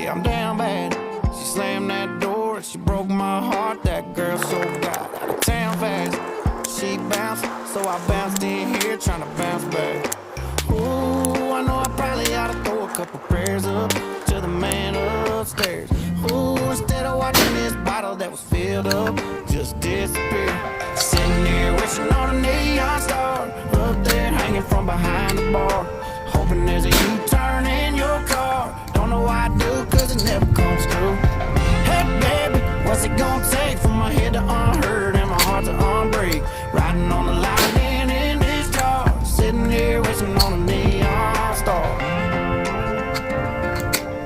yeah, I'm down bad. She slammed that door and she broke my heart. That girl so got out of town fast. She bounced, so I bounced in here trying to bounce back. Ooh, I know I probably ought to throw a couple prayers up to the man upstairs. Ooh, instead of watching this bottle that was filled up just disappear. Sitting here wishing on a neon star up there hanging from behind the bar, hoping there's a U-turn in your car. Don't know why I do, cause it never comes through. Hey baby, what's it gonna take for my head to unhurt and my heart to unbreak? Riding on the